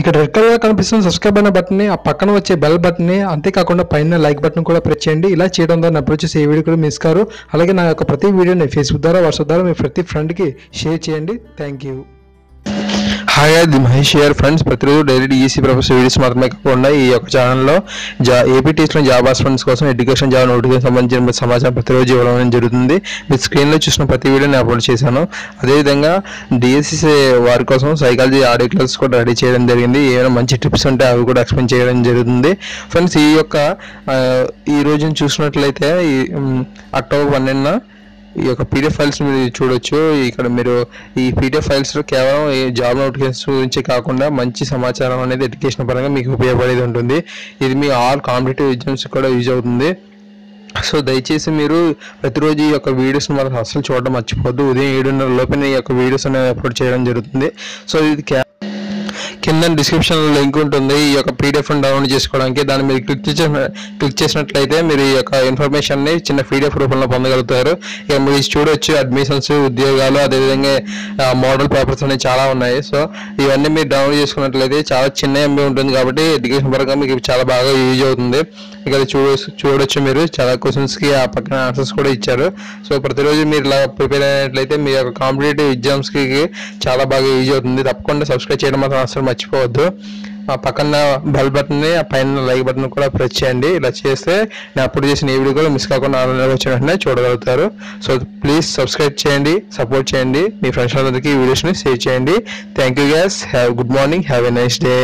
ఇక్కడ red colour కనిపిస్తున్న subscribe అనే బటన్ ని, ఆ పక్కన వచ్చే బెల్ బటన్ ని, అంతేకాకుండా పైన లైక్ బటన్ కూడా ప్రెస్ చేయండి. ఇలా చేయడం ద్వారా నా అప్లోడ్ చేసే ఏ వీడియో కూడా మిస్ కారు. అలాగే నా యొక్క ప్రతి వీడియోని ఫేస్బుక్ ద్వారా, వాట్సాప్ ద్వారా మీ ప్రతి ఫ్రెండ్కి షేర్ చేయండి. Thank you. హాయ్, అది మహేష్ హియర్ ఫ్రెండ్స్. ప్రతిరోజు డైలీ ఈసీ ప్రొఫెసర్ వీడియోస్ మాత్రమే కాకుండా ఈ యొక్క ఛానల్లో ఏపీటీస్లో జాబ్ ఆస్పిరెంట్స్ కోసం ఎడ్యుకేషన్ జాబ్ నోటిఫికేషన్ సంబంధించిన సమాచారం ప్రతిరోజు ఇవ్వడం జరుగుతుంది. మీరు స్క్రీన్లో చూసిన ప్రతి వీడియోని అప్లోడ్ చేశాను. అదేవిధంగా డిఎస్సి వారి కోసం సైకాలజీ ఆడియో క్లాసెస్ కూడా రెడీ చేయడం జరిగింది. ఏమైనా మంచి టిప్స్ ఉంటే అవి కూడా ఎక్స్ప్లెయిన్ చేయడం జరుగుతుంది. ఫ్రెండ్స్, ఈ రోజున చూసినట్లయితే అక్టోబర్ 12న ఈ యొక్క పీడిఎఫ్ ఫైల్స్ మీరు చూడొచ్చు. ఇక్కడ మీరు ఈ పీడిఎఫ్ ఫైల్స్లో కేవలం ఈ జాబ్ నోటిఫికేషన్స్ గురించి కాకుండా మంచి సమాచారం అనేది ఎడ్యుకేషన్ పరంగా మీకు ఉపయోగపడేది ఉంటుంది. ఇది మీ ఆల్ కాంపిటేటివ్ ఎగ్జామ్స్ కూడా యూజ్ అవుతుంది. సో దయచేసి మీరు ప్రతిరోజు ఈ యొక్క వీడియోస్ని మాత్రం అసలు చూడడం మర్చిపోద్దు. ఉదయం 7:30 లోపల ఈ యొక్క వీడియోస్ అనేవి అప్లోడ్ చేయడం జరుగుతుంది. సో ఇది కింద డిస్క్రిప్షన్లో లింక్ ఉంటుంది ఈ యొక్క పీడిఎఫ్ డౌన్లోడ్ చేసుకోవడానికి. దాన్ని మీరు క్లిక్ చేసినట్లయితే మీరు ఈ యొక్క ఇన్ఫర్మేషన్ని చిన్న పీడిఎఫ్ రూపంలో పొందగలుగుతారు. ఇక మీరు చూడొచ్చు అడ్మిషన్స్, ఉద్యోగాలు, అదేవిధంగా మోడల్ పేపర్స్ అనేవి చాలా ఉన్నాయి. సో ఇవన్నీ మీరు డౌన్లోడ్ చేసుకున్నట్లయితే చాలా చిన్న ఎంబీ ఉంటుంది కాబట్టి ఎడ్యుకేషన్ పరంగా మీకు చాలా బాగా యూజ్ అవుతుంది. ఇక చూడొచ్చు మీరు చాలా క్వశ్చన్స్కి ఆ పక్కన ఆన్సర్స్ కూడా ఇచ్చారు. సో ప్రతిరోజు మీరు ఇలా ప్రిపేర్ అయినట్లయితే మీ యొక్క కాంపిటేటివ్ ఎగ్జామ్స్కి చాలా బాగా యూజ్ అవుతుంది. తప్పకుండా సబ్స్క్రైబ్ చేయడం మాత్రం అసలు మర్చిపోవద్దు. ఆ పక్కన బెల్ బటన్ని, ఆ పైన లైక్ బటన్ కూడా ప్రెస్ చేయండి. ఇలా చేస్తే నేను అప్లోడ్ చేసిన ఈ వీడియో కూడా మిస్ కాకుండా ఆన్లైన్లో వచ్చిన వెంటనే చూడగలుగుతారు. సో ప్లీజ్ సబ్స్క్రైబ్ చేయండి, సపోర్ట్ చేయండి, మీ ఫ్రెండ్స్ అందరికీ ఈ వీడియోస్ని షేర్ చేయండి. Thank you guys. Good morning, have a nice day.